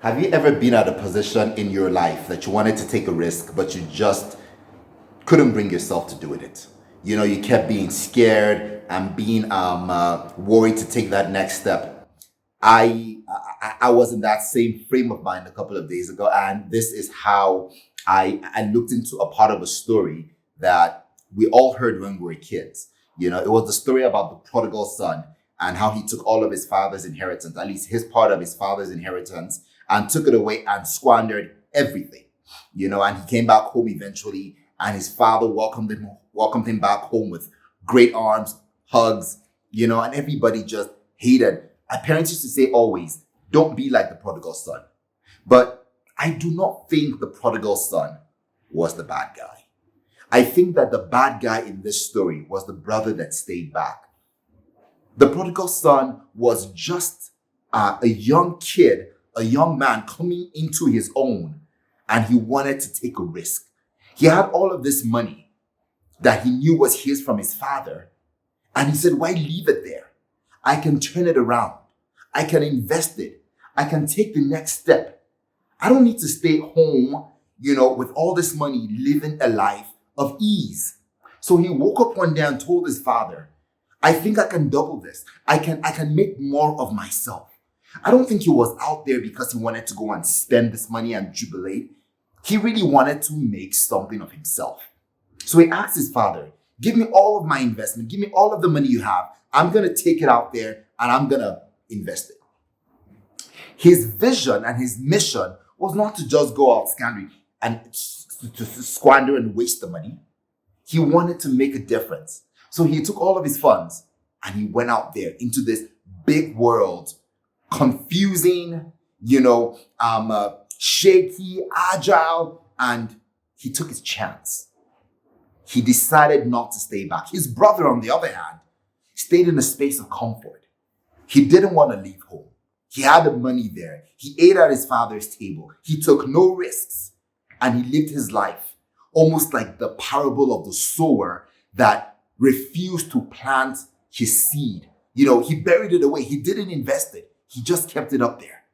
Have you ever been at a position in your life that you wanted to take a risk, but you just couldn't bring yourself to doing it? You know, you kept being scared and being worried to take that next step. I was in that same frame of mind a couple of days ago, and this is how I looked into a part of a story that we all heard when we were kids. You know, it was the story about the prodigal son and how he took all of his father's inheritance, at least his part of his father's inheritance, and took it away and squandered everything. You know, and he came back home eventually, and his father welcomed him back home with great arms, hugs, you know, and everybody just hated. Our parents used to say always, don't be like the prodigal son. But I do not think the prodigal son was the bad guy. I think that the bad guy in this story was the brother that stayed back. The prodigal son was just a young kid, a young man coming into his own, and he wanted to take a risk. He had all of this money that he knew was his from his father, and he said, why leave it there? I can turn it around. I can invest it. I can take the next step. I don't need to stay home, you know, with all this money, living a life of ease. So he woke up one day and told his father, I think I can double this. I can make more of myself. I don't think he was out there because he wanted to go and spend this money and jubilate. He really wanted to make something of himself. So he asked his father, give me all of my investment. Give me all of the money you have. I'm going to take it out there and I'm going to invest it. His vision and his mission was not to just go out squandering and to squander and waste the money. He wanted to make a difference. So he took all of his funds and he went out there into this big world, confusing, you know, shaky, agile, and he took his chance. He decided not to stay back. His brother, on the other hand, stayed in a space of comfort. He didn't want to leave home. He had the money there. He ate at his father's table. He took no risks, and he lived his life almost like the parable of the sower that refused to plant his seed. You know, he buried it away. He didn't invest it. He just kept it up there.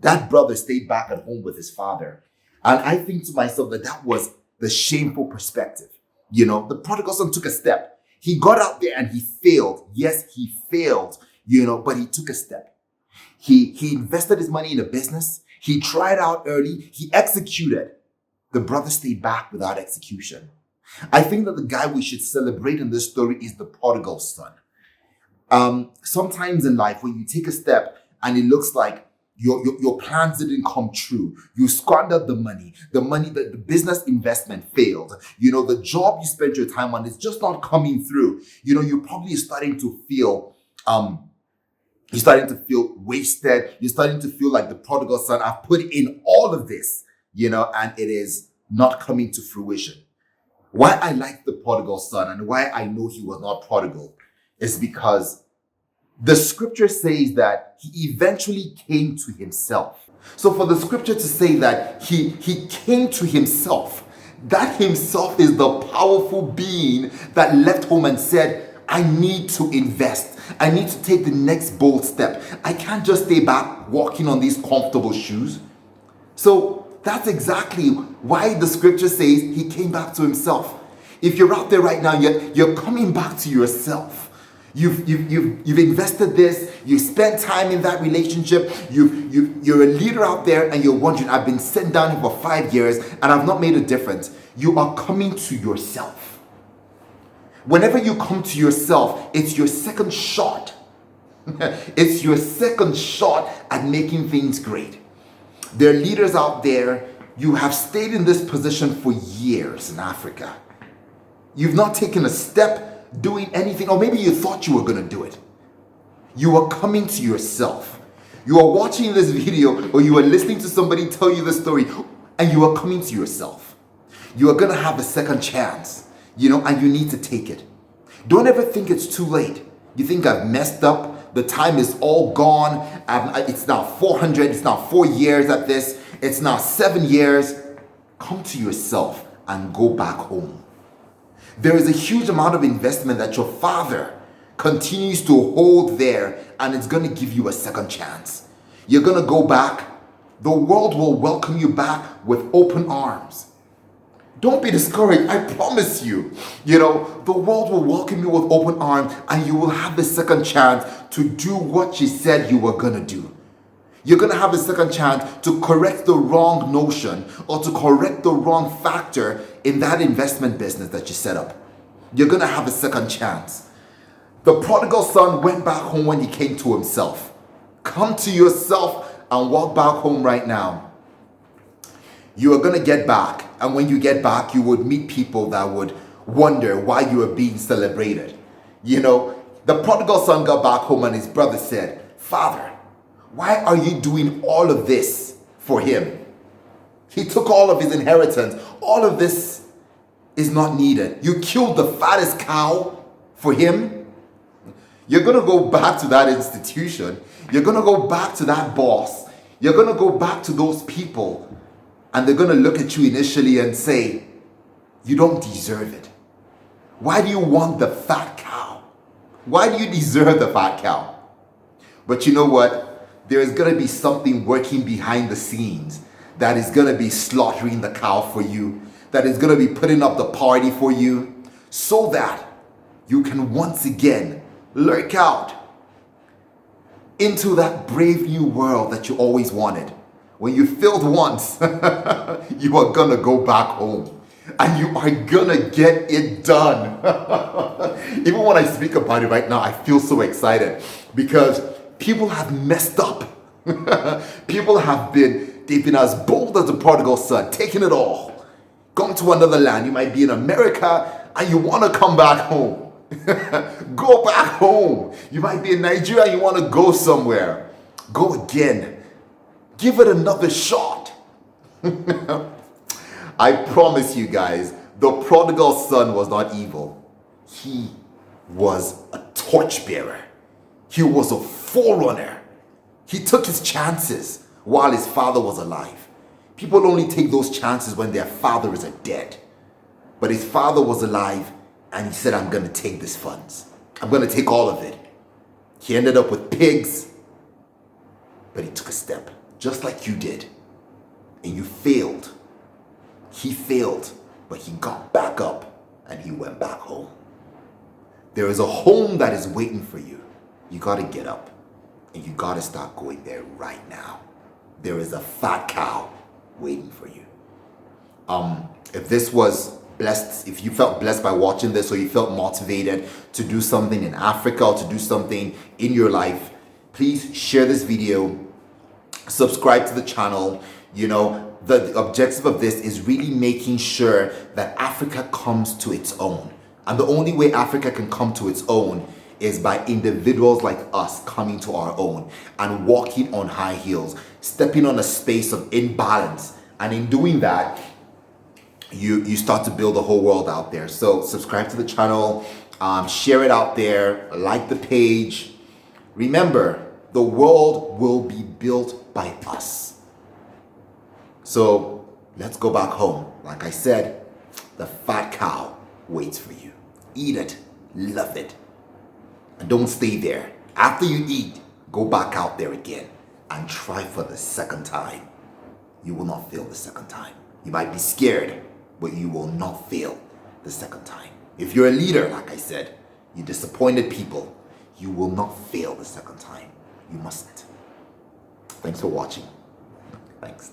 That brother stayed back at home with his father. And I think to myself that was the shameful perspective. You know, the prodigal son took a step. He got out there and he failed. Yes, he failed, you know, but he took a step. He invested his money in a business. He tried out early. He executed. The brother stayed back without execution. I think that the guy we should celebrate in this story is the prodigal son. Sometimes in life, when you take a step and it looks like your plans didn't come true, you squandered the money that the business investment failed, you know, the job you spent your time on is just not coming through. You know, you're probably starting to feel wasted. You're starting to feel like the prodigal son. I've put in all of this, you know, and it is not coming to fruition. Why I like the prodigal son and why I know he was not prodigal is because the scripture says that he eventually came to himself. So for the scripture to say that he came to himself, that himself is the powerful being that left home and said, I need to invest. I need to take the next bold step. I can't just stay back walking on these comfortable shoes. So that's exactly why the scripture says he came back to himself. If you're out there right now, you're coming back to yourself. You've invested this. You spent time in that relationship. You're a leader out there, and you're wondering, I've been sent down here for 5 years, and I've not made a difference. You are coming to yourself. Whenever you come to yourself, it's your second shot. It's your second shot at making things great. There are leaders out there. You have stayed in this position for years in Africa. You've not taken a step doing anything, or maybe you thought you were going to do it. You are coming to yourself. You are watching this video, or you are listening to somebody tell you the story, and you are coming to yourself. You are going to have a second chance, you know, and you need to take it. Don't ever think it's too late. You think I've messed up. The time is all gone. It's now 400. It's now 4 years at this. It's now 7 years. Come to yourself and go back home. There is a huge amount of investment that your father continues to hold there, and it's going to give you a second chance. You're going to go back The world will welcome you back with open arms. Don't be discouraged. I promise you. You know, the world will welcome you with open arms and you will have the second chance to do what you said you were going to do. You're going to have a second chance to correct the wrong notion or to correct the wrong factor in that investment business that you set up. You're going to have a second chance. The prodigal son went back home when he came to himself. Come to yourself and walk back home right now. You are going to get back. And when you get back, you would meet people that would wonder why you are being celebrated. You know, the prodigal son got back home and his brother said, "Father, why are you doing all of this for him? He took all of his inheritance. All of this is not needed. You killed the fattest cow for him." You're going to go back to that institution. You're going to go back to that boss. You're going to go back to those people. And they're going to look at you initially and say, "You don't deserve it. Why do you want the fat cow? Why do you deserve the fat cow?" But you know what? There is going to be something working behind the scenes that is going to be slaughtering the cow for you, that is going to be putting up the party for you, so that you can once again lurk out into that brave new world that you always wanted. When you failed once, you are going to go back home and you are going to get it done. Even when I speak about it right now, I feel so excited because people have messed up. They've been as bold as the prodigal son, taking it all, gone to another land. You might be in America and you want to come back home. Go back home. You might be in Nigeria and you want to go somewhere. Go again. Give it another shot. I promise you guys, the prodigal son was not evil. He was a torchbearer. He was a forerunner. He took his chances while his father was alive. People only take those chances when their father is dead. But his father was alive and he said, "I'm going to take these funds. I'm going to take all of it." He ended up with pigs, but he took a step, just like you did. And you failed. He failed, but he got back up and he went back home. There is a home that is waiting for you. You got to get up and you got to start going there right now. There is a fat cow waiting for you. If this was blessed, if you felt blessed by watching this, or you felt motivated to do something in Africa or to do something in your life, please share this video, subscribe to the channel. You know, the objective of this is really making sure that Africa comes to its own. And the only way Africa can come to its own is by individuals like us coming to our own and walking on high heels, stepping on a space of imbalance. And in doing that, you start to build a whole world out there. So subscribe to the channel, share it out there, like the page. Remember, the world will be built by us. So let's go back home. Like I said, the fat cow waits for you. Eat it, love it, and don't stay there. After you eat, go back out there again and try for the second time. You will not fail the second time. You might be scared, but you will not fail the second time. If you're a leader, like I said, you disappointed people, you will not fail the second time. You mustn't. Thanks for watching. Thanks.